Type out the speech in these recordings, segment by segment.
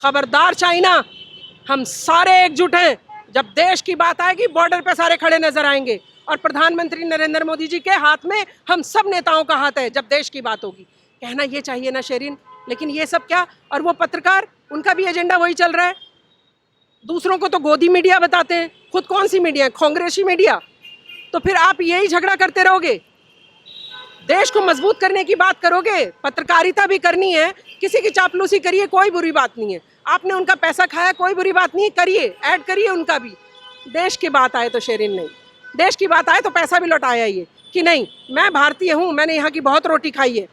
खबरदार चाइना, हम सारे एकजुट हैं। जब देश की बात आएगी बॉर्डर पे सारे खड़े नजर आएंगे और प्रधानमंत्री नरेंद्र मोदी जी के हाथ में हम सब नेताओं का हाथ है। जब देश की बात होगी कहना ये चाहिए ना शेरिन, लेकिन ये सब क्या। और वो पत्रकार, उनका भी एजेंडा वही चल रहा है। दूसरों को तो गोदी मीडिया बताते हैं, खुद कौन सी मीडिया है? कांग्रेसी मीडिया। तो फिर आप यही झगड़ा करते रहोगे? देश को मजबूत करने की बात करोगे, पत्रकारिता भी करनी है, किसी की चापलूसी करिए, कोई बुरी बात नहीं है। आपने उनका पैसा खाया, कोई बुरी बात नहीं है, करिए, ऐड करिए उनका भी। देश की बात आए तो शेरिन नहीं, देश की बात आए तो पैसा भी लौटाया ये कि नहीं। मैं भारतीय हूँ, मैंने यहाँ की बहुत रोटी खाई है,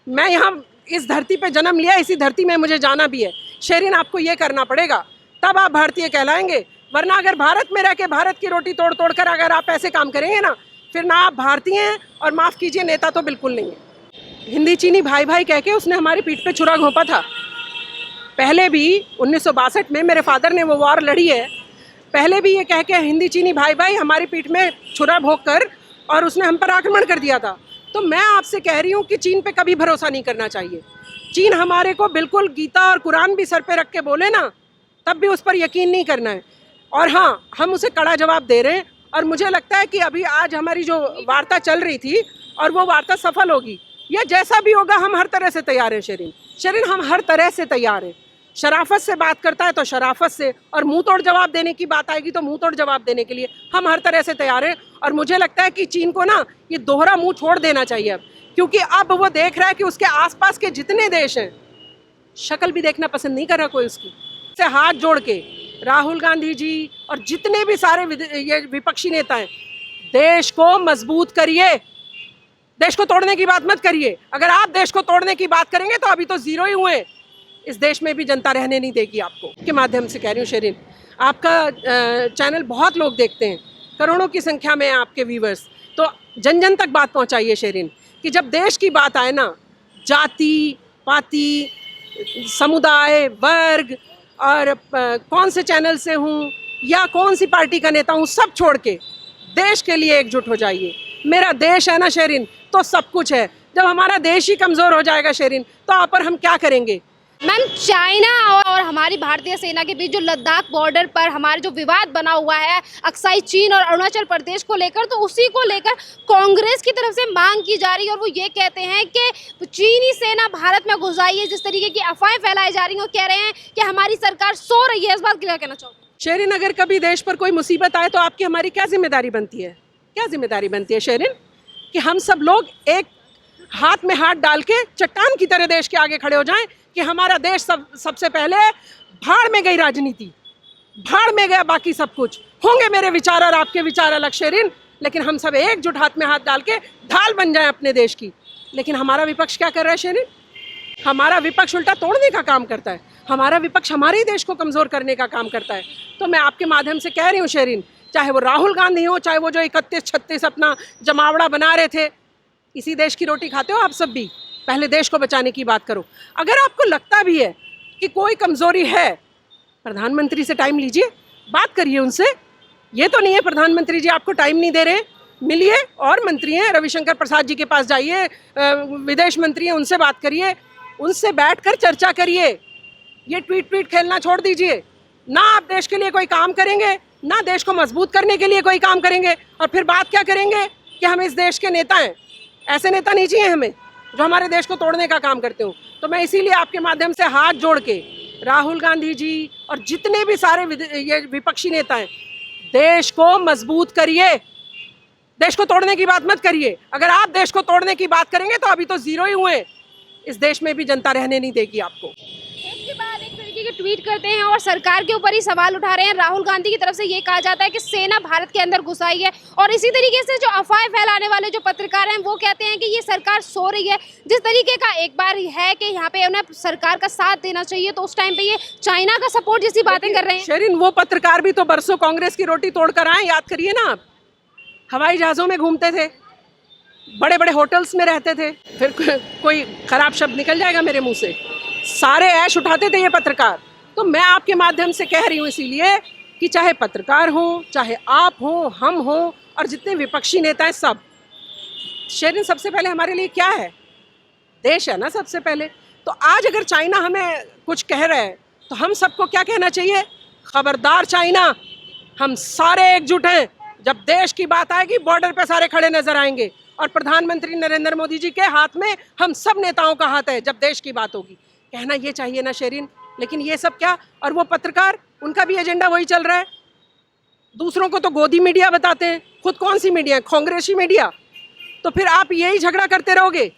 मैं यहाँ इस धरती पे जन्म लिया, इसी धरती में मुझे जाना भी है। शेरिन आपको ये करना पड़ेगा, तब आप भारतीय कहलाएंगे। वरना अगर भारत में रह के भारत की रोटी तोड़ तोड़ कर अगर आप ऐसे काम करेंगे ना, फिर ना आप भारतीय हैं और माफ़ कीजिए नेता तो बिल्कुल नहीं है। हिंदी चीनी भाई भाई कह के उसने हमारी पीठ पे छुरा घोंपा था। पहले भी 1962 में मेरे फादर ने वो वॉर लड़ी है, पहले भी ये कह के हिंदी चीनी भाई भाई हमारी पीठ में छुरा भोंक कर और उसने हम पर आक्रमण कर दिया था। तो मैं आपसे कह रही हूँ कि चीन पे कभी भरोसा नहीं करना चाहिए। चीन हमारे को बिल्कुल गीता और कुरान भी सर पे रख के बोले ना, तब भी उस पर यकीन नहीं करना है। और हाँ, हम उसे कड़ा जवाब दे रहे हैं और मुझे लगता है कि अभी आज हमारी जो वार्ता चल रही थी और वो वार्ता सफल होगी, या जैसा भी होगा हम हर तरह से तैयार हैं। शेरिन हम हर तरह से तैयार हैं। शराफत से बात करता है तो शराफत से, और मुंह तोड़ जवाब देने की बात आएगी तो मुंह तोड़ जवाब देने के लिए हम हर तरह से तैयार हैं। और मुझे लगता है कि चीन को ना ये दोहरा मुंह छोड़ देना चाहिए अब, क्योंकि अब वो देख रहा है कि उसके आसपास के जितने देश हैं, शक्ल भी देखना पसंद नहीं कर रहा कोई उसकी। से हाथ जोड़ के राहुल गांधी जी और जितने भी सारे ये विपक्षी नेता हैं, देश को मजबूत करिए, देश को तोड़ने की बात मत करिए। अगर आप देश को तोड़ने की बात करेंगे तो अभी तो जीरो ही हुए, इस देश में भी जनता रहने नहीं देगी आपको। के माध्यम से कह रही हूँ शेरिन, आपका चैनल बहुत लोग देखते हैं, करोड़ों की संख्या में आपके व्यूवर्स, तो जन जन तक बात पहुँचाइए शेरिन, कि जब देश की बात आए ना, जाति पाति समुदाय वर्ग और कौन से चैनल से हूँ या कौन सी पार्टी का नेता हूँ, सब छोड़ के देश के लिए एकजुट हो जाइए। मेरा देश है ना शेरिन, तो सब कुछ है। जब हमारा देश ही कमज़ोर हो जाएगा शेरिन, तो आप पर हम क्या करेंगे? मैम, चाइना और हमारी भारतीय सेना के बीच जो लद्दाख बॉर्डर पर हमारे जो विवाद बना हुआ है अक्साई चीन और अरुणाचल प्रदेश को लेकर, तो उसी को लेकर कांग्रेस की तरफ से मांग की जा रही है और वो ये कहते हैं कि चीनी सेना भारत में घुस आई है। जिस तरीके की अफवाहें फैलाई जा रही हैं, वो कह रहे हैं कि हमारी सरकार सो रही है। इस बात क्या कहना चाहोगे? शेरिन, अगर कभी देश पर कोई मुसीबत आए तो आपकी हमारी क्या जिम्मेदारी बनती है? क्या जिम्मेदारी बनती है शेरिन? कि हम सब लोग एक हाथ में हाथ डाल के चट्टान की तरह देश के आगे खड़े हो जाएं कि हमारा देश सबसे पहले। भाड़ में गई राजनीति, भाड़ में गया बाकी सब कुछ। होंगे मेरे विचार और आपके विचार अलग शेरिन, लेकिन हम सब एकजुट हाथ में हाथ डाल के ढाल बन जाएं अपने देश की। लेकिन हमारा विपक्ष क्या कर रहा है शेरिन? हमारा विपक्ष उल्टा तोड़ने का काम करता है। हमारा विपक्ष हमारे ही देश को कमज़ोर करने का काम करता है। तो मैं आपके माध्यम से कह रही हूँ शेरिन, चाहे वो राहुल गांधी हो, चाहे वो जो 31-36 अपना जमावड़ा बना रहे थे, इसी देश की रोटी खाते हो आप सब भी। पहले देश को बचाने की बात करो। अगर आपको लगता भी है कि कोई कमज़ोरी है, प्रधानमंत्री से टाइम लीजिए, बात करिए उनसे। ये तो नहीं है प्रधानमंत्री जी आपको टाइम नहीं दे रहे, मिलिए। और मंत्री हैं, रविशंकर प्रसाद जी के पास जाइए, विदेश मंत्री हैं, उनसे बात करिए, उनसे बैठकर चर्चा करिए। ये ट्वीट खेलना छोड़ दीजिए। ना आप देश के लिए कोई काम करेंगे, ना देश को मजबूत करने के लिए कोई काम करेंगे, और फिर बात क्या करेंगे कि हम इस देश के नेता हैं। ऐसे नेता नहीं चाहिए हमें जो हमारे देश को तोड़ने का काम करते हो। तो मैं इसीलिए आपके माध्यम से हाथ जोड़ के राहुल गांधी जी और जितने भी सारे ये विपक्षी नेता हैं, देश को मजबूत करिए, देश को तोड़ने की बात मत करिए। अगर आप देश को तोड़ने की बात करेंगे तो अभी तो जीरो ही हुए, इस देश में भी जनता रहने नहीं देगी आपको। एक के बाद एक तरीके के ट्वीट करते हैं और सरकार के ऊपर ही सवाल उठा रहे हैं। राहुल गांधी की तरफ से ये कहा जाता है कि सेना भारत के अंदर घुस आई है, और इसी तरीके से जो अफवाहें फैलाने वाले जो पत्रकार हैं वो कहते हैं कि ये सरकार सो रही है। जिस तरीके का एक बार है कि यहाँ पे उन्हें सरकार का साथ देना चाहिए, तो उस टाइम पे ये चाइना का सपोर्ट जैसी बातें कर रहे हैं। शेरिन, वो पत्रकार भी तो बरसों कांग्रेस की रोटी तोड़ कर आए, याद करिए ना आप। हवाई जहाज़ों में घूमते थे, बड़े बड़े होटल्स में रहते थे, फिर कोई खराब शब्द निकल जाएगा मेरे मुंह से। सारे ऐश उठाते थे ये पत्रकार। तो मैं आपके माध्यम से कह रही हूँ इसीलिए कि चाहे पत्रकार हो, चाहे आप हो, हम हो, और जितने विपक्षी नेता हैं सब, शेरिन सबसे पहले हमारे लिए क्या है? देश है ना सबसे पहले। तो आज अगर चाइना हमें कुछ कह रहा है तो हम सबको क्या कहना चाहिए? खबरदार चाइना, हम सारे एकजुट हैं। जब देश की बात आएगी बॉर्डर पे सारे खड़े नजर आएंगे और प्रधानमंत्री नरेंद्र मोदी जी के हाथ में हम सब नेताओं का हाथ है जब देश की बात होगी। कहना ये चाहिए ना शेरिन, लेकिन ये सब क्या? और वो पत्रकार, उनका भी एजेंडा वही चल रहा है। दूसरों को तो गोदी मीडिया बताते हैं, खुद कौन सी मीडिया है? कांग्रेसी मीडिया। तो फिर आप यही झगड़ा करते रहोगे?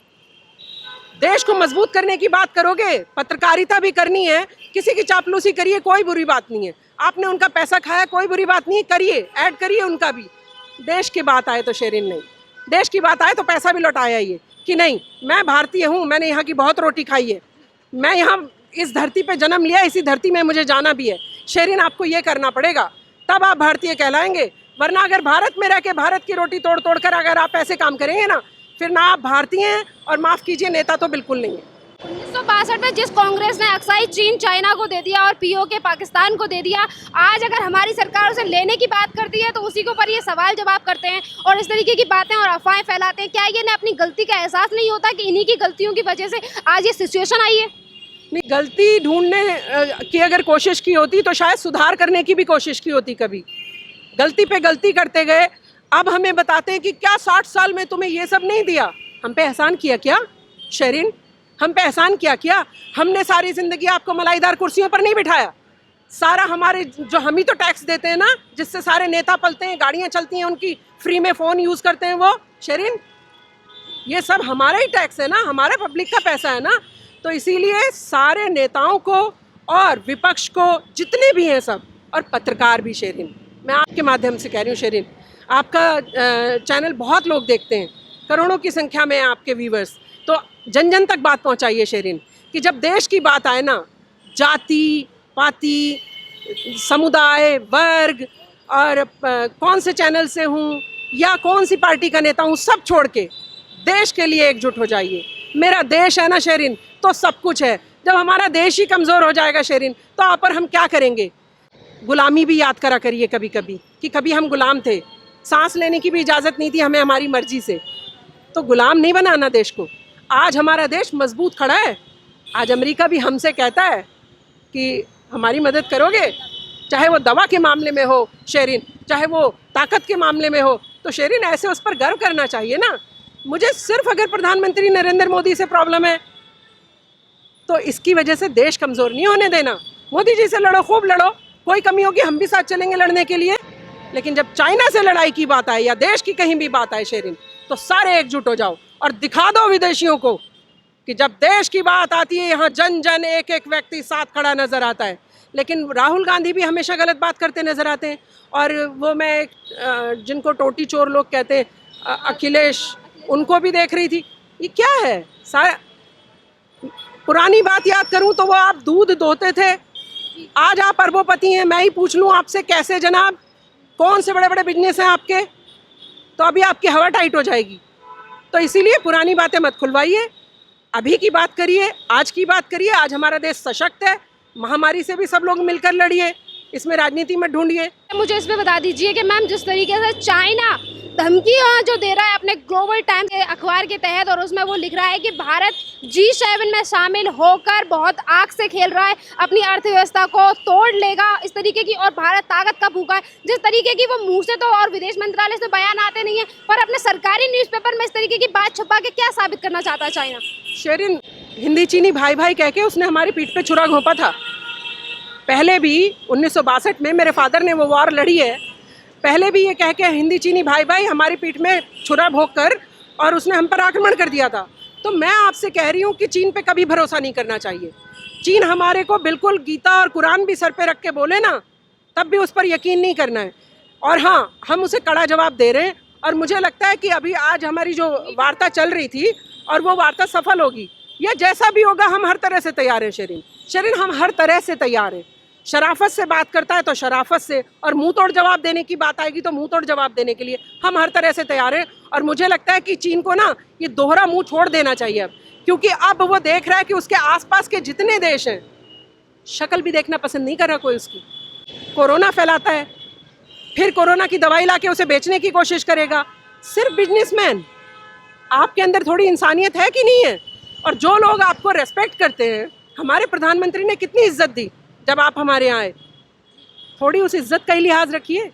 देश को मजबूत करने की बात करोगे, पत्रकारिता भी करनी है, किसी की चापलूसी करिए, कोई बुरी बात नहीं है। आपने उनका पैसा खाया, कोई बुरी बात नहीं है, करिए, ऐड करिए उनका भी। देश की बात आए तो शेरिन नहीं, देश की बात आए तो पैसा भी लौटाया ये कि नहीं, मैं भारतीय हूँ, मैंने यहाँ की बहुत रोटी खाई है, मैं यहाँ इस धरती पे जन्म लिया, इसी धरती में मुझे जाना भी है। शेरिन आपको ये करना पड़ेगा, तब आप भारतीय कहलाएंगे। वरना अगर भारत में रह के भारत की रोटी तोड़ तोड़ कर अगर आप ऐसे काम करेंगे ना, फिर ना आप भारतीय हैं और माफ़ कीजिए नेता तो बिल्कुल नहीं है। 1962 में जिस कांग्रेस ने अक्साई चीन चाइना को दे दिया और पीओके पाकिस्तान को दे दिया, आज अगर हमारी सरकार उसे लेने की बात करती है तो उसी के ऊपर ये सवाल जवाब करते हैं और इस तरीके की बातें और अफवाहें फैलाते हैं। क्या ये ने अपनी गलती का एहसास नहीं होता कि इन्हीं की गलतियों की वजह से आज ये सिचुएशन आई है? नहीं, गलती ढूंढने की अगर कोशिश की होती तो शायद सुधार करने की भी कोशिश की होती। कभी गलती पे गलती करते गए, अब हमें बताते हैं कि क्या 60 साल में तुम्हें ये सब नहीं दिया? हम पे एहसान किया क्या शेरिन? हम पे एहसान क्या? हमने सारी ज़िंदगी आपको मलाईदार कुर्सियों पर नहीं बिठाया। सारा हमारे जो हम ही तो टैक्स देते हैं ना, जिससे सारे नेता पलते हैं, गाड़ियाँ चलती हैं उनकी, फ्री में फ़ोन यूज़ करते हैं वो। शेरिन, ये सब हमारा ही टैक्स है ना, हमारे पब्लिक का पैसा है ना। तो इसीलिए सारे नेताओं को और विपक्ष को, जितने भी हैं सब, और पत्रकार भी शेरिन, मैं आपके माध्यम से कह रही हूँ शेरिन, आपका चैनल बहुत लोग देखते हैं, करोड़ों की संख्या में आपके व्यूवर्स, तो जन जन तक बात पहुंचाइए शेरिन कि जब देश की बात आए ना, जाति पाति, समुदाय, वर्ग और कौन से चैनल से हूँ या कौन सी पार्टी का नेता हूँ, सब छोड़ के देश के लिए एकजुट हो जाइए। मेरा देश है ना शेरिन, तो सब कुछ है। जब हमारा देश ही कमज़ोर हो जाएगा शेरिन, तो आप पर हम क्या करेंगे? गुलामी भी याद करा करिए कभी कभी कि कभी हम गुलाम थे, सांस लेने की भी इजाज़त नहीं थी हमें हमारी मर्जी से। तो गुलाम नहीं बनाना देश को। आज हमारा देश मजबूत खड़ा है। आज अमेरिका भी हमसे कहता है कि हमारी मदद करोगे, चाहे वो दवा के मामले में हो शेरिन, चाहे वो ताकत के मामले में हो। तो शेरिन ऐसे उस पर गर्व करना चाहिए ना। मुझे सिर्फ अगर प्रधानमंत्री नरेंद्र मोदी से प्रॉब्लम है तो इसकी वजह से देश कमज़ोर नहीं होने देना। मोदी जी से लड़ो, खूब लड़ो, कोई कमी होगी हम भी साथ चलेंगे लड़ने के लिए। लेकिन जब चाइना से लड़ाई की बात आए या देश की कहीं भी बात आए शेरिन, तो सारे एकजुट हो जाओ और दिखा दो विदेशियों को कि जब देश की बात आती है यहाँ जन जन एक एक व्यक्ति साथ खड़ा नज़र आता है। लेकिन राहुल गांधी भी हमेशा गलत बात करते नज़र आते हैं। और वो मैं जिनको टोटी चोर लोग कहते हैं, अखिलेश, उनको भी देख रही थी। ये क्या है? सारा पुरानी बात याद करूं तो वो आप दूध दोहते थे, आज आप अरबोपति हैं। मैं ही पूछ लूं आपसे, कैसे जनाब? कौन से बड़े बड़े बिजनेस हैं आपके? तो अभी आपकी हवा टाइट हो जाएगी। तो इसीलिए पुरानी बातें मत खुलवाइए, अभी की बात करिए, आज की बात करिए। आज हमारा देश सशक्त है, महामारी से भी सब लोग मिलकर लड़िए, इसमें राजनीति मत ढूंढिए। मुझे इसमें बता दीजिए कि मैम जिस तरीके से चाइना धमकियाँ जो दे रहा है अपने ग्लोबल टाइम्स के अखबार के तहत, और उसमें वो लिख रहा है कि भारत G7 में शामिल होकर बहुत आग से खेल रहा है, अपनी अर्थव्यवस्था को तोड़ लेगा इस तरीके की, और भारत ताकत का भूखा है। जिस तरीके की वो मुंह से तो और विदेश मंत्रालय से बयान आते नहीं है, पर अपने सरकारी न्यूज़पेपर में इस तरीके की बात छुपा के क्या साबित करना चाहता है चाइना? शेरिन, हिंदी चीनी भाई भाई कह के उसने हमारी पीठ पे छुरा घोंपा था। पहले भी 1962 में मेरे फादर ने वो वॉर लड़ी है, पहले भी ये कह के हिंदी चीनी भाई भाई हमारी पीठ में छुरा भोंक कर और उसने हम पर आक्रमण कर दिया था। तो मैं आपसे कह रही हूँ कि चीन पे कभी भरोसा नहीं करना चाहिए। चीन हमारे को बिल्कुल गीता और कुरान भी सर पे रख के बोले ना, तब भी उस पर यकीन नहीं करना है। और हाँ, हम उसे कड़ा जवाब दे रहे हैं। और मुझे लगता है कि अभी आज हमारी जो वार्ता चल रही थी और वो वार्ता सफल होगी, या जैसा भी होगा हम हर तरह से तैयार हैं शेरिन, हम हर तरह से तैयार हैं। शराफत से बात करता है तो शराफत से, और मुंह तोड़ जवाब देने की बात आएगी तो मुंह तोड़ जवाब देने के लिए हम हर तरह से तैयार हैं। और मुझे लगता है कि चीन को ना ये दोहरा मुंह छोड़ देना चाहिए अब, क्योंकि अब वो देख रहा है कि उसके आसपास के जितने देश हैं, शक्ल भी देखना पसंद नहीं कर रहा कोई उसकी। कोरोना फैलाता है, फिर कोरोना की दवाई ला के उसे बेचने की कोशिश करेगा। सिर्फ बिजनेसमैन, आपके अंदर थोड़ी इंसानियत है कि नहीं है? और जो लोग आपको रेस्पेक्ट करते हैं, हमारे प्रधानमंत्री ने कितनी इज्जत दी, जब आप हमारे यहाँ आए, थोड़ी उस इज्जत का ही लिहाज रखिए।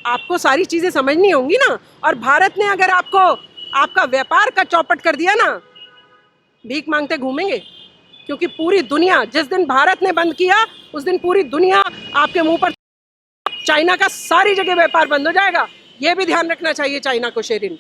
आपको सारी चीज़ें समझनी होंगी ना। और भारत ने अगर आपको आपका व्यापार का चौपट कर दिया ना, भीख मांगते घूमेंगे। क्योंकि पूरी दुनिया, जिस दिन भारत ने बंद किया उस दिन पूरी दुनिया आपके मुंह पर, चाइना का सारी जगह व्यापार बंद हो जाएगा। ये भी ध्यान रखना चाहिए चाइना को, शेरिन।